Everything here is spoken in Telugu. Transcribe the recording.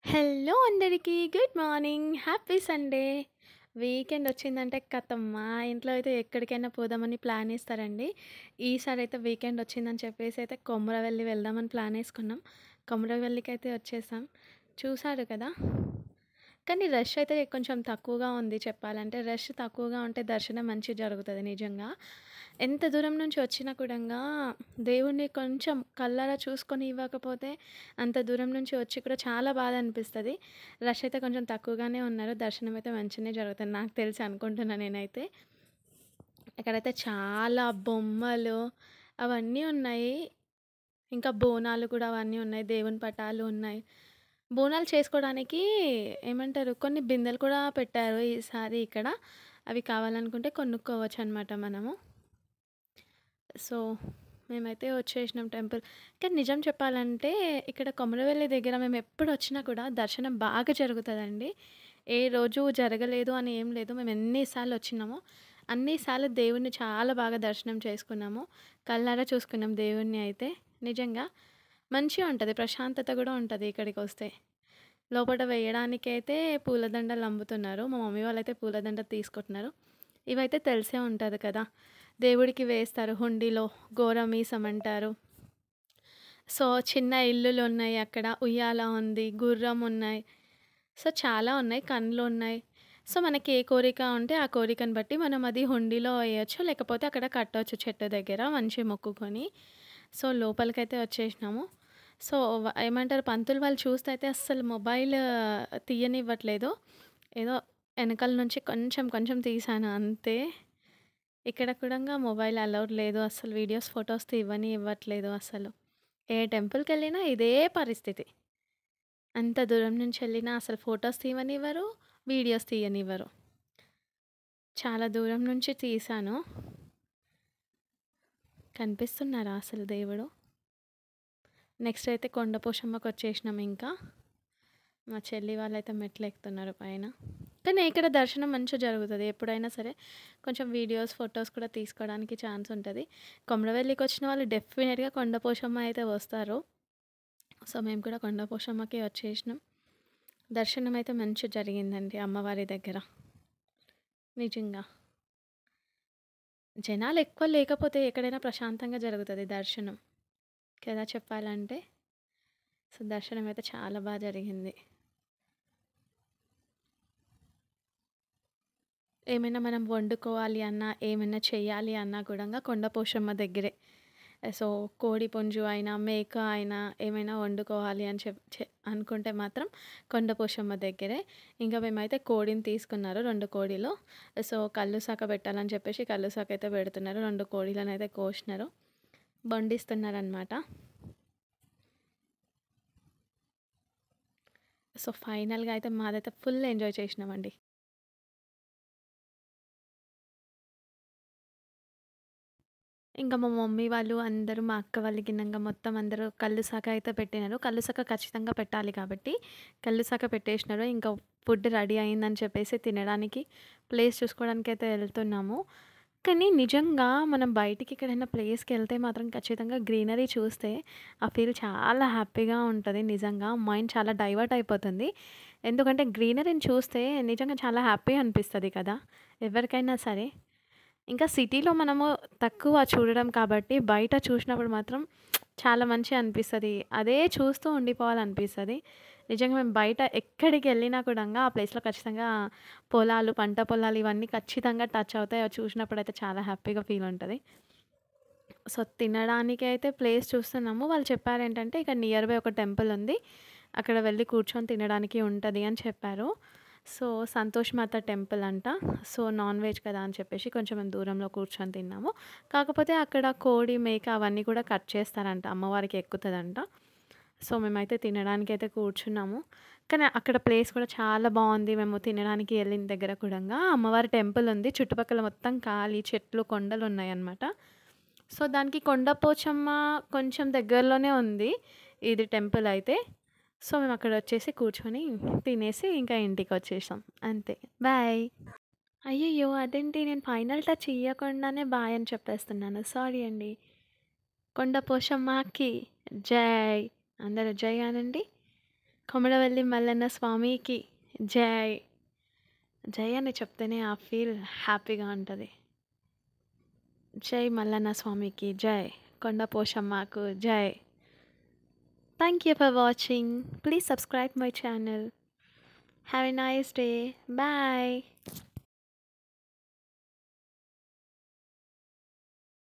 హలో అందరికీ good morning. Happy Sunday. Weekend వచ్చిందంటే ఖతం మా ఇంట్లో అయితే ఎక్కడికైనా పోదామని ప్లాన్ ఏస్తారండి. ఈసారైతే వీకెండ్ వచ్చిందని చెప్పేసి అయితే కొమరవెల్లి వెళ్దామని ప్లాన్ ఏసుకున్నాం. కొమరవెల్లికైతే వచ్చేసాం. చూసారు కదా! కానీ రష్ అయితే కొంచెం తక్కువగా ఉంది చెప్పాలంటే. రష్ తక్కువగా ఉంటే దర్శనం మంచిగా జరుగుతది నిజంగా. ఎంత దూరం నుంచి వచ్చినా కూడంగా దేవుడిని కొంచెం కళ్ళారా చూసుకొని ఇవ్వకపోతే అంత దూరం నుంచి వచ్చి కూడా చాలా బాధ అనిపిస్తది. రష్ అయితే కొంచెం తక్కువగానే ఉన్నారు. దర్శనం అయితే మంచిగనే జరుగుతుంది. నాకు తెలిసి అనుకుంటున్నా నేనైతే. ఇక్కడైతే చాలా బొమ్మలు అవన్నీ ఉన్నాయి. ఇంకా బోనాలు కూడా అవన్నీ ఉన్నాయి. దేవుని పటాలు ఉన్నాయి. బోనాలు చేసుకోవడానికి ఏమంటారు కొన్ని బిందెలు కూడా పెట్టారు ఈసారి ఇక్కడ. అవి కావాలనుకుంటే కొనుక్కోవచ్చనమాట మనము. సో, మేమైతే వచ్చేసినాం టెంపుల్. కానీ నిజం చెప్పాలంటే ఇక్కడ కొమరవెల్లి దగ్గర మేమెప్పుడొచ్చినా కూడా దర్శనం బాగా జరుగుతదండి. ఏ రోజు జరగలేదు అని ఏం లేదు. మేము ఎన్ని సార్లు వచ్చినామో, అన్ని సార్లు దేవుడిని చాలా బాగా దర్శనం చేసుకున్నాము. కళ్ళారా చూసుకున్నాం దేవుడిని అయితే. నిజంగా మంచిగా ఉంటది. ప్రశాంతత గూడా ఉంటది ఇక్కడికొస్తే. లోపట వేయడానికైతే పూలదండలు అమ్ముతున్నారు. మా మమ్మీ వాళ్ళైతే పూలదండ తీసుకుంటున్నారు. ఇవైతే తెలిసే ఉంటది కదా! దేవుడికి వేస్తారు హుండీలో గోరమీసం అంటారు. సో, చిన్న ఇల్లులున్నాయి అక్కడ. ఉయ్యాల ఉంది, గుర్రం ఉన్నాయి. సో, చాలా ఉన్నాయి. కండ్లున్నాయి. సో, మనకి ఏ కోరిక ఉంటే ఆ కోరికను బట్టి మనం అది హుండీలో ఎయొచ్చు. లేకపోతే అక్కడ కట్టొచ్చు చెట్టు దగ్గర మంచిగా మొక్కుకొని. సో, లోపలికైతే వచ్చేసినాము. సో, ఏమంటారు పంతులు వాళ్ళు చూస్తే అయితే అస్సలు మొబైల్ తీయనివ్వట్లేదు. ఏదో ఎనకాల నుంచి కొంచెం కొంచెం తీశాను అంతే. ఇక్కడ కూడంగా మొబైల్ అలౌడ్ లేదు. అస్సలు వీడియోస్, ఫోటోస్ ఇవ్వట్లేదు అసలు. ఏ టెంపుల్‌కెళ్ళినా ఇదే పరిస్థితి. అంత దూరం నుంచెళ్ళినా అసలు ఫోటోస్ తీయనివ్వరు, వీడియోస్ తీయనివ్వరు. చాలా దూరం నుంచి తీశాను. కనిపిస్తున్నారా అసలు దేవుడు? నెక్స్ట్ అయితే కొండ పోచమ్మకొచ్చేసినాం ఇంకా. మా చెల్లి వాళ్ళైతే మెట్లెక్కుతున్నారు పైన. కానీ ఇక్కడ దర్శనం మంచిగా జరుగుతది. ఎప్పుడైనా సరే కొంచెం వీడియోస్, ఫోటోస్ కూడా తీసుకోవడానికి ఛాన్స్ ఉంటది. కొమరవెల్లికొచ్చిన వాళ్ళు డెఫినిట్‌గా కొండ పోచమ్మ అయితే వస్తారు. సో, మేము కూడా కొండ పోచమ్మకే వచ్చేసినాం. దర్శనం అయితే మంచిగా జరిగిందండి అమ్మవారి దగ్గర. నిజంగా. జనాలెక్కువ లేకపోతే ఎక్కడైనా ప్రశాంతంగా జరుగుతది దర్శనం. కదా చెప్పాలంటే. సో, దర్శనం అయితే చాలా జరిగింది. ఏమైనా మనం వండుకోవాలి అన్నా, ఏమైనా చెయ్యాలి అన్నా కూడంగా కొండ పోచమ్మ దగ్గరే. సో, కోడి పుంజు అయినా, మేక అయినా ఏమైనా వండుకోవాలి అని అనుకుంటే మాత్రం కొండ పోచమ్మ దగ్గరే. ఇంకా మేమైతే కోడిని తీసుకున్నారు 2 కోడిలు. సో, కల్లు శాఖ పెట్టాలని చెప్పేసి కల్లు శాఖ అయితే పెడుతున్నారు. 2 కోడిలనైతే కోసినారు. వండిస్తున్నారనమాట. సో, ఫైనల్‌గా అయితే మాదైతే ఫుల్ ఎంజాయ్ చేసినామండి. ఇంకా మా మమ్మీ వాళ్ళు అందరూ, మా అక్క వాళ్ళు గినంగా మొత్తం అందరూ కల్లు శాఖ అయితే పెట్టినారు. కల్లు శాఖ ఖచ్చితంగా పెట్టాలి కాబట్టి, కల్లు శాఖ పెట్టేసినారు. ఇంకా ఫుడ్ రెడీ అయిందని చెప్పేసి తినడానికి ప్లేస్ చూసుకోవడానికైతే వెళ్తున్నాము. కానీ నిజంగా మనం బయటికి ఎక్కడైనా ప్లేస్‌కెళ్తే మాత్రం ఖచ్చితంగా గ్రీనరీ చూస్తే ఆ ఫీల్ చాలా హ్యాపీగా ఉంటది నిజంగా. మైండ్ చాలా డైవర్ట్ అయిపోతుంది. ఎందుకంటే గ్రీనరీని చూస్తే నిజంగా చాలా హ్యాపీగా అనిపిస్తది కదా! ఎవరికైనా సరే. ఇంకా సిటీలో మనము తక్కువ చూడడం కాబట్టి, బయట చూసినప్పుడు మాత్రం చాలా మంచిగా అనిపిస్తది. అదే చూస్తూ ఉండిపోవాలనిపిస్తది. నిజంగా మేము బయట ఎక్కడికెళ్ళినా కూడంగా ఆ ప్లేస్‌లో ఖచ్చితంగా పొలాలు, పంట పొలాలు ఇవన్నీ ఖచ్చితంగా టచ్ అవుతాయి. అవి చూసినప్పుడైతే చాలా హ్యాపీగా ఫీల్ ఉంటది. సో, తినడానికైతే ప్లేస్ చూస్తున్నాము. వాళ్ళు చెప్పారేంటంటే, ఇక్కడ నియర్ బై ఒక టెంపుల్ ఉంది. అక్కడ వెళ్లి కూర్చొని తినడానికి ఉంటది అని చెప్పారు. సో, సంతోష్ మాత టెంపుల్ అంట. సో, నాన్ వెజ్ కదా అని చెప్పేసి కొంచెం మేము దూరంలో కూర్చొని తిన్నాము. కాకపోతే అక్కడ కోడి, మేక అవన్నీ కూడా కట్ చేస్తారంట. అమ్మవారికి ఎక్కుతదంట. సో, మేమైతే తినడానికైతే కూర్చున్నాము. కానీ అక్కడ ప్లేస్ కూడా చాలా బావుంది. మేము తినడానికి ఎళ్ళిన దగ్గర కూడంగా అమ్మవారి టెంపుల్ ఉంది. చుట్టుపక్కల మొత్తం ఖాళీ చెట్లు, కొండలున్నాయన్నమాట. సో, దానికి కొండ పోచమ్మ కొంచెం దగ్గరలోనే ఉంది. ఇది టెంపుల్ అయితే. సో, మేమక్కడొచ్చేసి కూర్చొని, తినేసి ఇంకా ఇంటికొచ్చేసాం. అంతే. బాయ్. అయ్యయ్యో! అదేంటి నేను ఫైనల్ టచ్ ఇయ్యకుండానే బాయ్ అని చెప్పేస్తున్నాను. సారీ అండి. కొండ పోచమ్మకి జై. అందరూ జై అనండి. కొమరవెల్లి మల్లన్న స్వామికి జై. జై అని చెప్తేనే ఆ ఫీల్ హ్యాపీగా ఉంటది. జై మల్లన్న స్వామికి జై. కొండ పోషమ్మకు జై. Thank you for watching. Please subscribe my channel. Have a nice day. Bye.